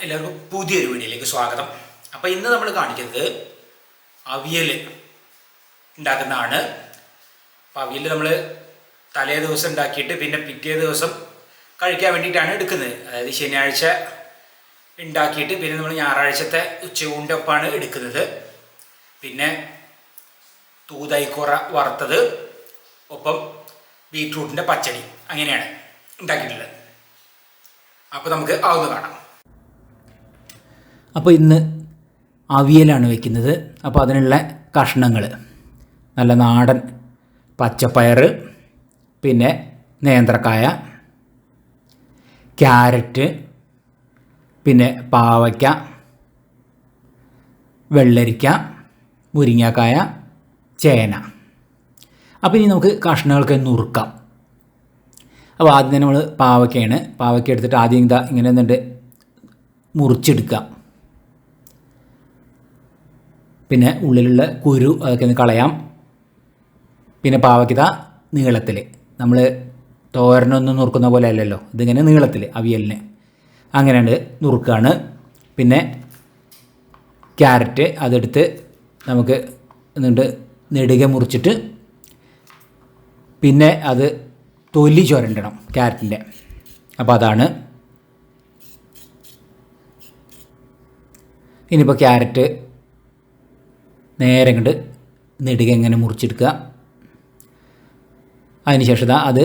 എല്ലാവർക്കും പുതിയൊരു വീഡിയോയിലേക്ക് സ്വാഗതം. അപ്പോൾ ഇന്ന് നമ്മൾ കാണിക്കുന്നത് അവിയൽ ഉണ്ടാക്കുന്നതാണ്. അപ്പോൾ അവിയൽ നമ്മൾ തലേ ദിവസം ഉണ്ടാക്കിയിട്ട് പിന്നെ പിറ്റേ ദിവസം കഴിക്കാൻ വേണ്ടിയിട്ടാണ് എടുക്കുന്നത്. അതായത് ശനിയാഴ്ച ഉണ്ടാക്കിയിട്ട് പിന്നെ നമ്മൾ ഞായറാഴ്ചത്തെ ഉച്ചയൂണിൻ്റെ ഒപ്പമാണ് എടുക്കുന്നത്. പിന്നെ തൂതൈക്കുറ വറുത്തത്, ഒപ്പം ബീറ്റ്റൂട്ടിൻ്റെ പച്ചടി, അങ്ങനെയാണ് ഉണ്ടാക്കിയിട്ടുള്ളത്. അപ്പോൾ നമുക്ക് അതൊന്ന് കാണാം. അപ്പോൾ ഇന്ന് അവിയലാണ് വയ്ക്കുന്നത്. അപ്പോൾ അതിനുള്ള കഷ്ണങ്ങൾ നല്ല നാടൻ പച്ചപ്പയർ, പിന്നെ നേന്ത്രക്കായ, ക്യാരറ്റ്, പിന്നെ പാവയ്ക്ക, വെള്ളരിക്ക, മുരിങ്ങക്കായ, ചേന. അപ്പോൾ ഇനി നമുക്ക് കഷ്ണങ്ങളൊക്കെ നുറുക്കാം. അപ്പോൾ ആദ്യം തന്നെ നമ്മൾ പാവയ്ക്ക എടുത്തിട്ട് ആദ്യം ഇങ്ങനെ എന്നിട്ട് മുറിച്ചെടുക്കുക. പിന്നെ ഉള്ളിലുള്ള കുരു അതൊക്കെ ഒന്ന് കളയാം. പിന്നെ പാവയ്ക്ക നീളത്തിൽ, നമ്മൾ തോരനൊന്നും നുറുക്കുന്ന പോലെ അല്ലല്ലോ, ഇതിങ്ങനെ നീളത്തിൽ അവിയലിന് അങ്ങനെയുണ്ട് നുറുക്കുകയാണ്. പിന്നെ ക്യാരറ്റ് അതെടുത്ത് നമുക്ക് എന്നിട്ട് നെടുകെ മുറിച്ചിട്ട് പിന്നെ അത് തൊലി ചുരണ്ടണം ക്യാരറ്റിൻ്റെ. അപ്പോൾ അതാണ്. ഇനിയിപ്പോൾ ക്യാരറ്റ് നേരെ ഇങ്ങോട്ട് നെടുക ഇങ്ങനെ മുറിച്ചെടുക്കുക. അതിനുശേഷം അത്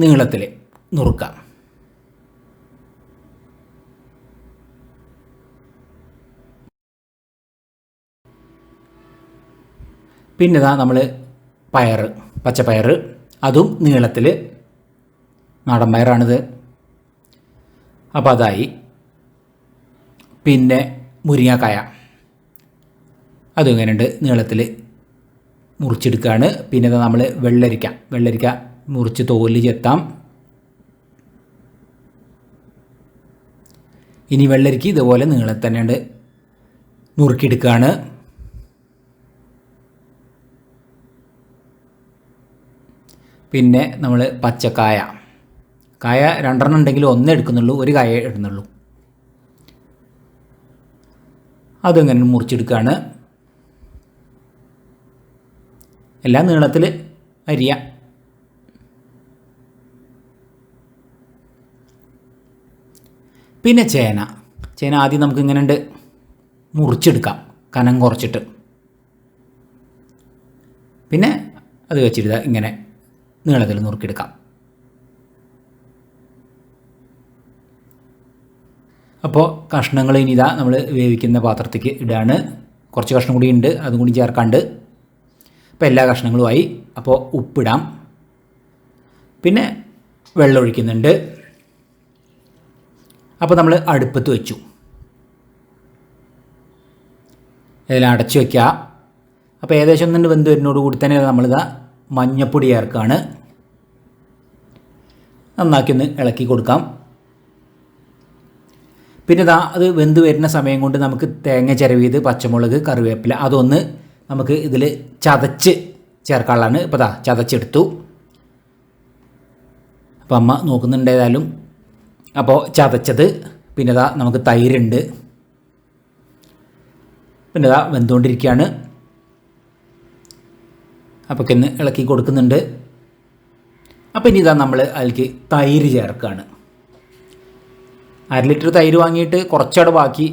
നീളത്തിൽ നുറുക്കാം. പിന്നെ നമ്മൾ പച്ചപ്പയർ, അതും നീളത്തിൽ, നാടൻ പയറാണിത്. അപ്പോൾ അതായി. പിന്നെ മുരിങ്ങക്കായ അതും ഇങ്ങനെയുണ്ട് നീളത്തിൽ മുറിച്ചെടുക്കുകയാണ്. പിന്നെ നമ്മൾ വെള്ളരിക്ക മുറിച്ച് തോല് ചെത്താം. ഇനി വെള്ളരിക്ക ഇതുപോലെ നീളത്തിൽ തന്നെയുണ്ട് നുറുക്കിയെടുക്കുകയാണ്. പിന്നെ നമ്മൾ പച്ചക്കായ, കായ 2 ഉണ്ടെങ്കിലും 1 എടുക്കുന്നുള്ളൂ, ഒരു കായ ഇടുന്നുള്ളൂ. അതിങ്ങനെ മുറിച്ചെടുക്കുകയാണ്. എല്ലാം നീളത്തിൽ അരിയാം. പിന്നെ ചേന ആദ്യം നമുക്ക് ഇങ്ങനെ ഉണ്ട് മുറിച്ചെടുക്കാം, കനം കുറച്ചിട്ട്. പിന്നെ അത് വെച്ചിട്ട് ഇങ്ങനെ നീളത്തിൽ നുറുക്കിയെടുക്കാം. അപ്പോൾ കഷ്ണങ്ങൾ ഇനി നമ്മൾ വേവിക്കുന്ന പാത്രത്തേക്ക് ഇടുകയാണ്. കുറച്ച് കഷ്ണം കൂടി ഉണ്ട്, അതും കൂടി ചേർക്കാണ്ട്. അപ്പോൾ എല്ലാ കഷ്ണങ്ങളുമായി. അപ്പോൾ ഉപ്പിടാം. പിന്നെ വെള്ളം ഒഴിക്കുന്നുണ്ട്. അപ്പോൾ നമ്മൾ അടുപ്പത്ത് വെച്ചു. ഇതിൽ അടച്ചു വയ്ക്കുക. അപ്പോൾ ഏകദേശം ഒന്നുണ്ട് വെന്ത് വരുന്നതോട് കൂടി തന്നെ നമ്മളിതാ മഞ്ഞപ്പൊടി ചേർക്കുകയാണ്. നന്നാക്കി ഒന്ന് ഇളക്കി കൊടുക്കാം. പിന്നെ അത് വെന്ത് വരുന്ന സമയം കൊണ്ട് നമുക്ക് തേങ്ങ ചിരവിയത്, പച്ചമുളക്, കറിവേപ്പില അതൊന്ന് നമുക്ക് ഇതിൽ ചതച്ച് ചേർക്കാനുള്ളതാണ്. ഇപ്പോൾ ചതച്ചെടുത്തു. അപ്പോൾ അമ്മ നോക്കുന്നുണ്ട് ഏതായാലും. അപ്പോൾ ചതച്ചത്. പിന്നെ നമുക്ക് തൈരുണ്ട്. പിന്നെ വെന്തുകൊണ്ടിരിക്കുകയാണ്. അപ്പോൾ ഒന്ന് ഇളക്കി കൊടുക്കുന്നുണ്ട്. അപ്പോൾ ഇനി നമ്മൾ അതിലേക്ക് തൈര് ചേർക്കുകയാണ്. 1/2 ലിറ്റർ തൈര് വാങ്ങിയിട്ട് കുറച്ചവിടെ ബാക്കി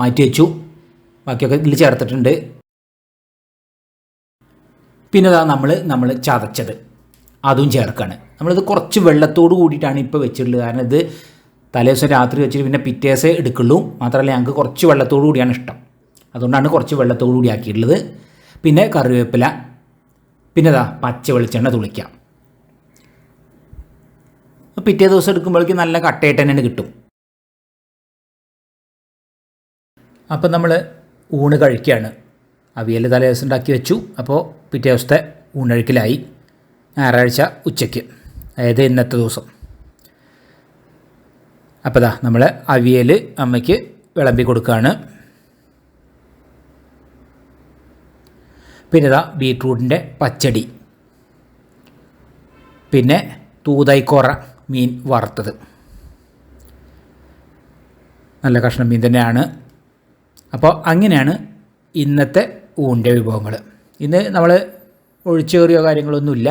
മാറ്റി വെച്ചു. ബാക്കിയൊക്കെ ഇതിൽ ചേർത്തിട്ടുണ്ട്. പിന്നെ നമ്മൾ ചതച്ചത് അതും ചേർക്കുകയാണ്. നമ്മളിത് കുറച്ച് വെള്ളത്തോട് കൂടിയിട്ടാണ് ഇപ്പോൾ വെച്ചിട്ടുള്ളത്. കാരണം ഇത് തലേദിവസം രാത്രി വെച്ചിട്ട് പിന്നെ പിറ്റേസേ എടുക്കുള്ളൂ. മാത്രമല്ല ഞങ്ങൾക്ക് കുറച്ച് വെള്ളത്തോടു കൂടിയാണ് ഇഷ്ടം, അതുകൊണ്ടാണ് കുറച്ച് വെള്ളത്തോടു കൂടി ആക്കിയിട്ടുള്ളത്. പിന്നെ കറിവേപ്പില, പിന്നെ പച്ച വെളിച്ചെണ്ണ തുളിക്കാം. പിറ്റേ ദിവസം എടുക്കുമ്പോഴേക്കും നല്ല കട്ടയായിട്ട് തന്നെ കിട്ടും. അപ്പം നമ്മൾ ഊണ് കഴിക്കുകയാണ്. അവിയൽ തലേ ദിവസം ഉണ്ടാക്കി വെച്ചു. അപ്പോൾ പിറ്റേ ദിവസത്തെ ഊണഴിക്കലായി. ഞായറാഴ്ച ഉച്ചയ്ക്ക്, അതായത് ഇന്നത്തെ ദിവസം. അപ്പോൾ നമ്മൾ അവിയൽ അമ്മയ്ക്ക് വിളമ്പി കൊടുക്കുകയാണ്. പിന്നെ ബീറ്റ്റൂട്ടിൻ്റെ പച്ചടി, പിന്നെ തൂതൈക്കോറ മീൻ വറുത്തത്. നല്ല കഷ്ണം മീൻ തന്നെയാണ്. അപ്പോൾ അങ്ങനെയാണ് ഇന്നത്തെ ഊണിൻ്റെ വിഭവങ്ങൾ. ഇന്ന് നമ്മൾ ഒഴിച്ചേറിയോ കാര്യങ്ങളൊന്നുമില്ല,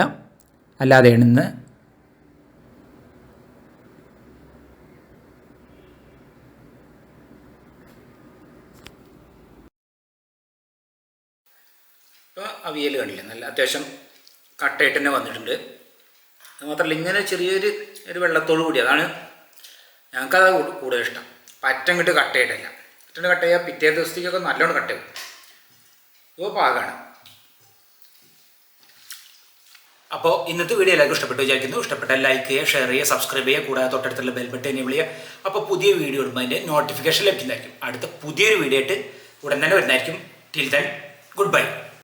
അല്ലാതെയാണ് ഇന്ന്. ഇപ്പോൾ അവിയൽ കണ്ടില്ല, നല്ല അത്യാവശ്യം കട്ടയിട്ട് തന്നെ വന്നിട്ടുണ്ട്. അത് മാത്രമല്ല ഇങ്ങനെ ചെറിയൊരു വെള്ളത്തോട് കൂടി, അതാണ് ഞങ്ങൾക്കത് കൂടുതൽ ഇഷ്ടം. പറ്റങ്ങിട്ട് കട്ടയിട്ടില്ല, പറ്റങ്ങട്ട് കട്ട് ചെയ്യുക പിറ്റേ ദിവസത്തേക്കൊക്കെ നല്ലോണം കട്ട് ചെയ്യും. ഇപ്പോൾ പാകമാണ്. അപ്പോൾ ഇന്നത്തെ വീഡിയോ എല്ലാവർക്കും ഇഷ്ടപ്പെട്ടു വിചാരിക്കുന്നു. ഇഷ്ടപ്പെട്ടാൽ ലൈക്ക് ചെയ്യുക, ഷെയർ ചെയ്യുക, സബ്സ്ക്രൈബ് ചെയ്യുക, കൂടാതെ തൊട്ടടുത്തുള്ള ബെൽ ബട്ടൺ എനേബിൾ ചെയ്യുക. അപ്പോൾ പുതിയ വീഡിയോ ഇടുമ്പോൾ അതിൻ്റെ നോട്ടിഫിക്കേഷൻ ലഭിക്കുന്നതായിരിക്കും. അടുത്ത പുതിയൊരു വീഡിയോ ആയിട്ട് ഉടൻ തന്നെ വരുന്നതായിരിക്കും. Till then good bye.